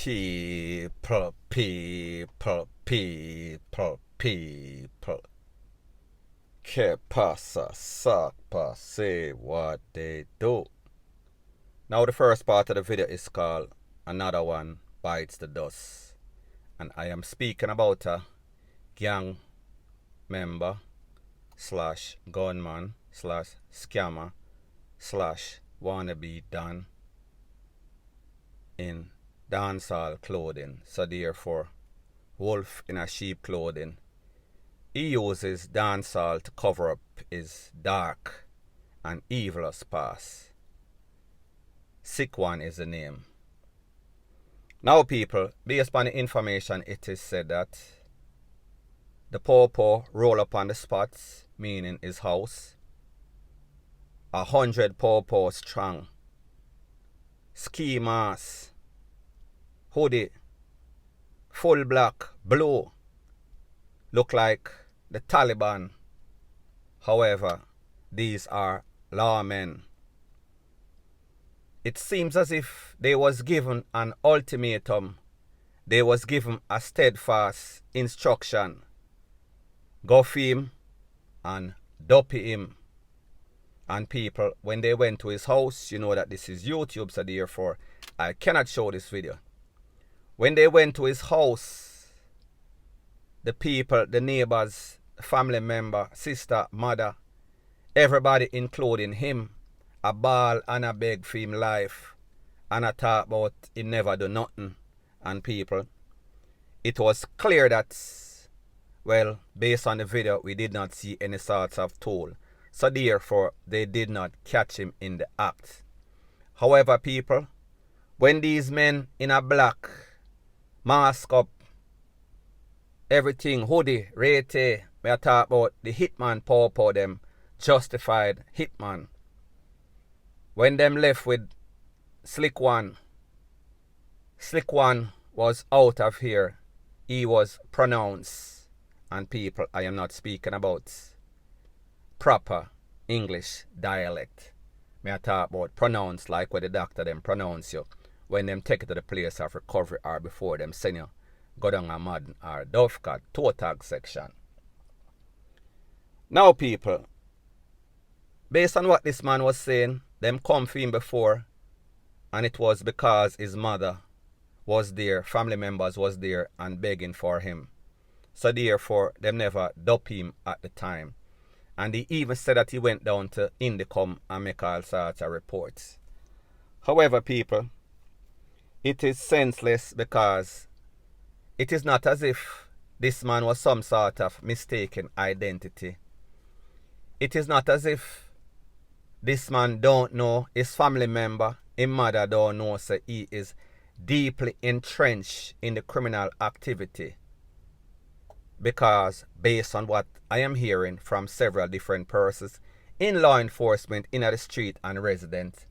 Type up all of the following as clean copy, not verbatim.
People. Que pasa, sapa, say what they do. Now the first part of the video is called Another One Bites the Dust. And I am speaking about a gang member slash gunman slash scammer slash wannabe don in dancehall clothing. So therefore, wolf in a sheep clothing. He uses dancehall to cover up his dark and evilous past. Sick One is the name. Now people, based on the information, it is said that the Popo roll up on the spots, meaning his house. 100 Popo strong. Ski mask. Hoodie. Full black. Blue. Look like the Taliban. However, these are lawmen. It seems as if they was given an ultimatum. They was given a steadfast instruction. Go for him and dopey him. And people, when they went to his house, you know that this is YouTube, so therefore I cannot show this video. When they went to his house, the people, the neighbors, family member, sister, mother, everybody including him, a ball and a beg for him life. And I talk about he never do nothing. And people, it was clear that, well, based on the video, we did not see any sorts of tool. So therefore, they did not catch him in the act. However, people, when these men in a black, mask up, everything, hoodie, rete, we are talking about the hitman Popo them, justified hitman. When them left with Slick One was out of here. He was pronounced. And people, I am not speaking about proper English dialect. Me I talk about pronounce like what the doctor them pronounce you when them take it to the place of recovery or before them send you go down a modern or Dovcat toe tag section. Now people, based on what this man was saying, them come for him before, and it was because his mother was there, family members was there and begging for him. So therefore, them never dope him at the time. And he even said that he went down to Indicom and make all sorts of reports. However, people, it is senseless because it is not as if this man was some sort of mistaken identity. It is not as if this man don't know his family member, his mother don't know, so he is deeply entrenched in the criminal activity. Because based on what I am hearing from several different persons in law enforcement, in the street and residents,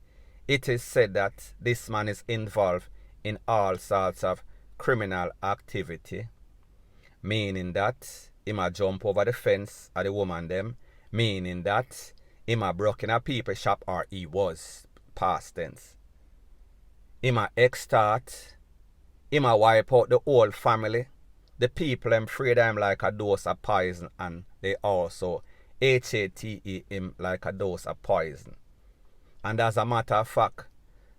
it is said that this man is involved in all sorts of criminal activity. Meaning that he might jump over the fence at the woman them. Meaning that he might broke in a people shop, or he was past tense. He might extort. He might wipe out the whole family. The people them afraid him like a dose of poison, and they also H0T him like a dose of poison. And as a matter of fact,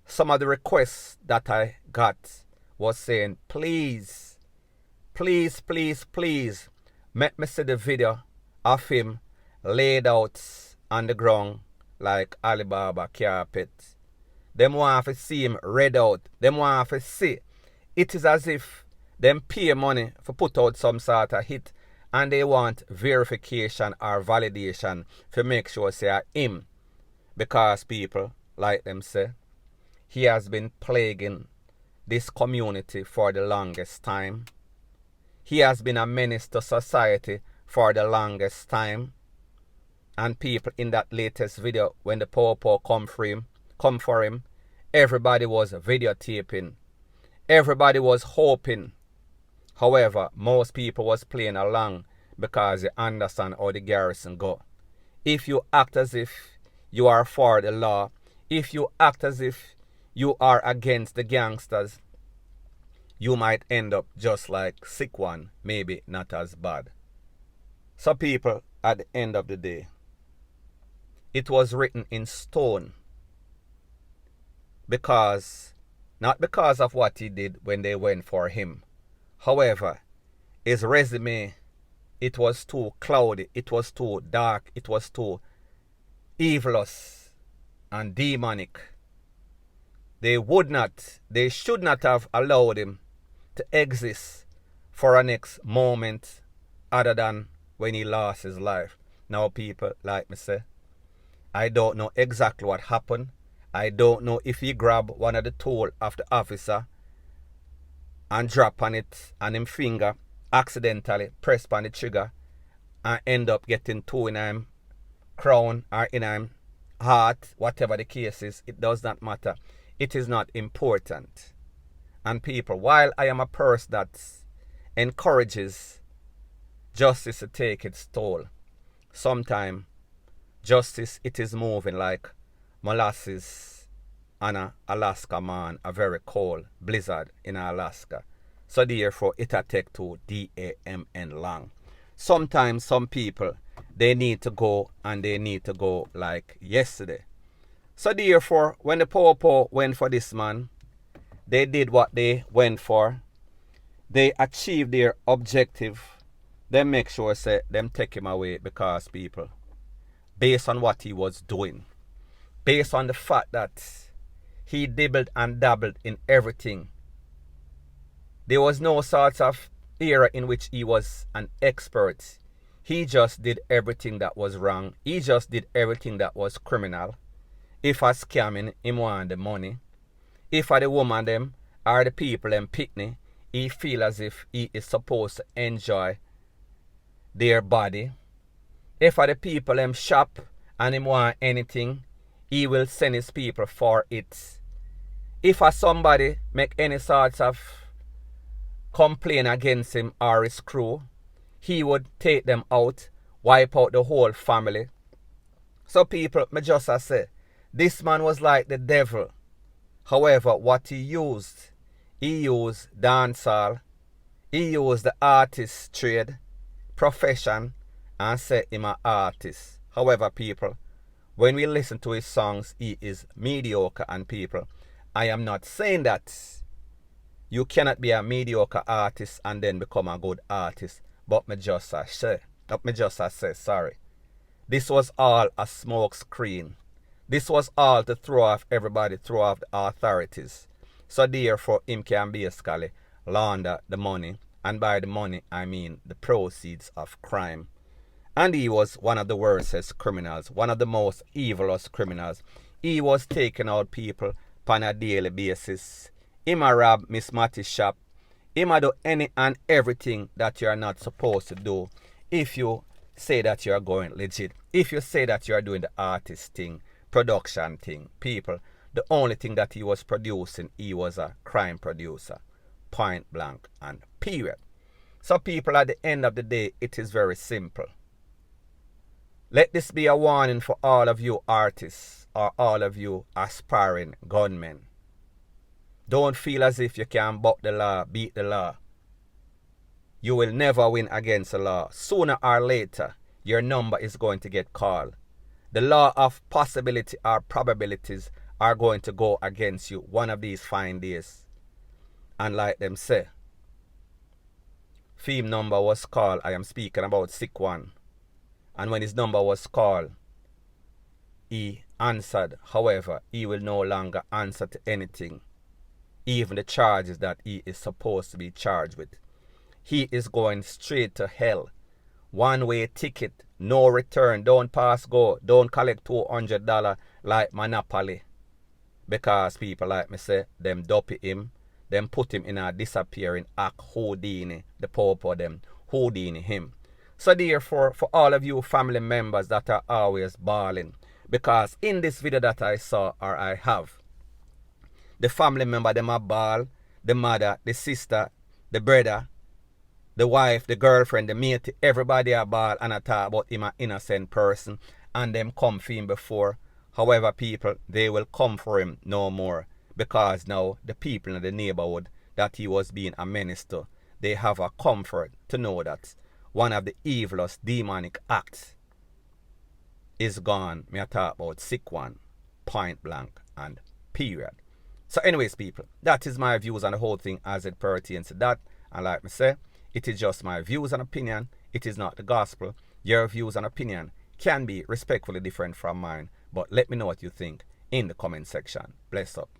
some of the requests that I got was saying, please, please, please, please, make me see the video of him laid out on the ground like Alibaba carpet. Them want to see him read out. Them want to see. It is as if them pay money for put out some sort of hit, and they want verification or validation to make sure say him. Because people, like them say, he has been plaguing this community for the longest time. He has been a menace to society for the longest time. And people, in that latest video, when the Popo come for him, everybody was videotaping. Everybody was hoping. However, most people was playing along because they understand how the garrison go. If you act as if you are for the law, if you act as if you are against the gangsters, you might end up just like sick one, maybe not as bad. So people, at the end of the day, it was written in stone not because of what he did when they went for him. However, his resume, it was too cloudy, it was too dark, it was too evilous and demonic. They should not have allowed him to exist for a next moment other than when he lost his life. Now people, like me say, I don't know exactly what happened. I don't know if he grabbed one of the tool of the officer and drop on it and him finger accidentally press on the trigger and end up getting two in him crown or in him heart, whatever the case is. It does not matter. It is not important. And people, while I am a person that encourages justice to take its toll, sometimes justice, it is moving like molasses on a Alaska man, a very cold blizzard in Alaska. So therefore it a take to DAMN long. Sometimes some people, they need to go and they need to go like yesterday. So therefore when the Popo went for this man, they did what they went for. They achieved their objective. They make sure say them take him away because people, based on what he was doing, based on the fact that he dibbled and dabbled in everything. There was no sort of era in which he was an expert. He just did everything that was wrong. He just did everything that was criminal. If a scamming, him want the money. If a the woman them or the people them picnic, he feel as if he is supposed to enjoy their body. If a the people them shop and him want anything, he will send his people for it. If a somebody make any sorts of complaint against him or his crew, he would take them out, wipe out the whole family. So people, me just say, this man was like the devil. However, what he used dancehall, he used the artist trade, profession, and said him an artist. However, people, when we listen to his songs, he is mediocre. And people, I am not saying that you cannot be a mediocre artist and then become a good artist. But me just say, sorry. This was all a smoke screen. This was all to throw off everybody, throw off the authorities. So therefore, him can basically launder the money. And by the money, I mean the proceeds of crime. And he was one of the worstest criminals, one of the most evilest criminals. He was taking out people on a daily basis. Him a rob Miss Matty's shop. Him a do any and everything that you are not supposed to do if you say that you are going legit. If you say that you are doing the artist thing, production thing, people, the only thing that he was producing, he was a crime producer. Point blank and period. So people, at the end of the day, it is very simple. Let this be a warning for all of you artists or all of you aspiring gunmen. Don't feel as if you can buck the law, beat the law. You will never win against the law. Sooner or later, your number is going to get called. The law of possibility or probabilities are going to go against you one of these fine days. And like them say, Fame number was called, I am speaking about sick one. And when his number was called, he answered. However, he will no longer answer to anything, even the charges that he is supposed to be charged with. He is going straight to hell. One-way ticket, no return, don't pass go, don't collect $200 like Monopoly. Because people like me say, them dopey him, them put him in a disappearing act, Houdini, the Popo them, Houdini him. So therefore, for all of you family members that are always bawling, because in this video that I saw or I have, the family member them are bawl, the mother, the sister, the brother, the wife, the girlfriend, the mate, everybody are bawl and I talk about him an innocent person and them come for him before. However, people, they will come for him no more because now the people in the neighborhood, that he was being a menace to, they have a comfort to know that one of the evilest demonic acts is gone. Me I talk about sick one, point blank and period. So anyways, people, that is my views on the whole thing as it pertains to that. And like me say, it is just my views and opinion. It is not the gospel. Your views and opinion can be respectfully different from mine. But let me know what you think in the comment section. Bless up.